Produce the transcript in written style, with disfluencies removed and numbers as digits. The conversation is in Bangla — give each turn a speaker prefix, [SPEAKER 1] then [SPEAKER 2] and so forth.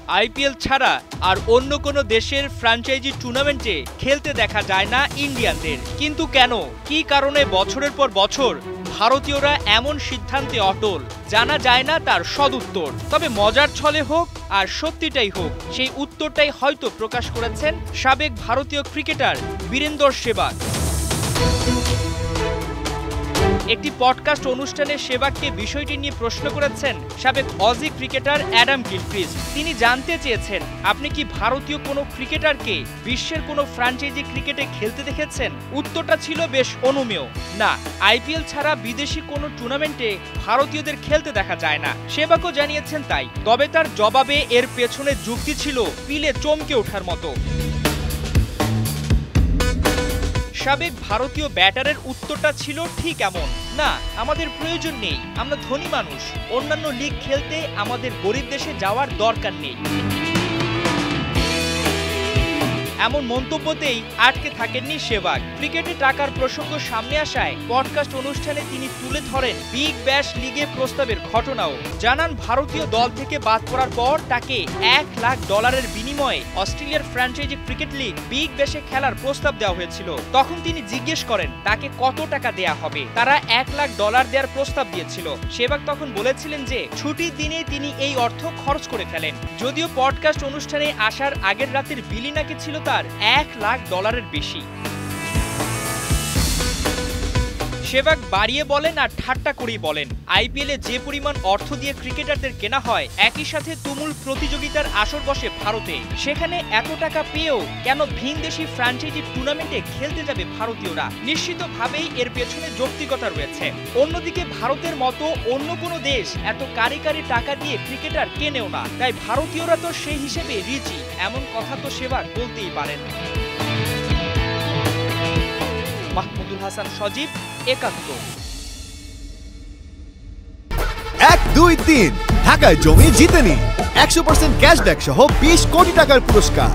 [SPEAKER 1] আইপিএল ছাড়া আর অন্য কোনো দেশের ফ্র্যাঞ্চাইজি টুর্নামেন্টে খেলতে দেখা যায় না ইন্ডিয়ানদের। কিন্তু কেন, কী কারণে বছরের পর বছর ভারতীয়রা এমন সিদ্ধান্তে অটল, জানা যায় না তার সদুত্তর। তবে মজার ছলে হোক আর সত্যিটাই হোক, সেই উত্তরটাই হয়তো প্রকাশ করেছেন সাবেক ভারতীয় ক্রিকেটার বীরেন্দর সেহবাগ। একটি পডকাস্ট অনুষ্ঠানে সেহবাগকে বিষয়টি নিয়ে প্রশ্ন করেছেন সাবেক অজি ক্রিকেটার অ্যাডাম গিলক্রিস্ট। তিনি জানতে চেয়েছেন, আপনি কি ভারতীয় কোনো ক্রিকেটারকে বিশ্বের কোনো ফ্র্যাঞ্চাইজি ক্রিকেটে খেলতে দেখেছেন? উত্তরটা ছিল বেশ অনুমেয়, না, আইপিএল ছাড়া বিদেশি কোনো টুর্নামেন্টে ভারতীয়দের খেলতে দেখা যায় না। সেহবাগও জানিয়েছেন তাই। তবে তার জবাবে এর পেছনে যুক্তি ছিল পিলে চমকে ওঠার মতো। সাবেক ভারতীয় ব্যাটারের উত্তরটা ছিল ঠিক এমন, না, আমাদের প্রয়োজন নেই, আমরা ধনী মানুষ, অন্যান্য লিগ খেলতে আমাদের গরিব দেশে যাওয়ার দরকার নেই। এমন মন্তব্যতেই আটকে থাকেননি সেহবাগ। ক্রিকেটে টাকার প্রসঙ্গ সামনে আসায় পডকাস্ট অনুষ্ঠানে তিনি তুলে ধরেন বিগ ব্যাশ লিগে প্রস্তাবের ঘটনাও। জানান ভারতীয় দল থেকে বাদ পড়ার পর তাকে $1 লাখ বিনিময়ে অস্ট্রেলিয়ার ফ্র্যাঞ্চাইজি ক্রিকেট লিগ বিগ ব্যাশে খেলার প্রস্তাব দেওয়া হয়েছিল। তখন তিনি জিজ্ঞেস করেন তাকে কত টাকা দেয়া হবে। তারা $1 লাখ দেওয়ার প্রস্তাব দিয়েছিল। সেহবাগ তখন বলেছিলেন যে ছুটির দিনে তিনি এই অর্থ খরচ করে ফেলেন। যদিও পডকাস্ট অনুষ্ঠানে আসার আগের রাতের বিলি নাকি ছিল তার $1 লাখ বেশি। সেহবাগ বাড়িয়ে বলেন আর ঠাট্টা করেই বলেন, আইপিএলে যে পরিমাণ অর্থ দিয়ে ক্রিকেটারদের কেনা হয়, একই সাথে তুমুল প্রতিযোগিতার আসর বসে ভারতে, সেখানে এত টাকা পেয়েও কেন ভিনদেশি ফ্র্যাঞ্চাইজি টুর্নামেন্টে খেলতে যাবে ভারতীয়রা? নিশ্চিতভাবেই এর পেছনে যৌক্তিকতা রয়েছে। অন্যদিকে ভারতের মতো অন্য কোনো দেশ এত কারি কারি টাকা দিয়ে ক্রিকেটার কেনেও না, তাই ভারতীয়রা তো সেই হিসেবে রিচি, এমন কথা তো সেহবাগ বলতেই পারেন। মাহমুদুল হাসান সজীব, একাত্তর।
[SPEAKER 2] 1, 2, 3 ঢাকায় জমি জিতে নিন 100% ক্যাশব্যাক সহ 20 কোটি টাকার পুরস্কার।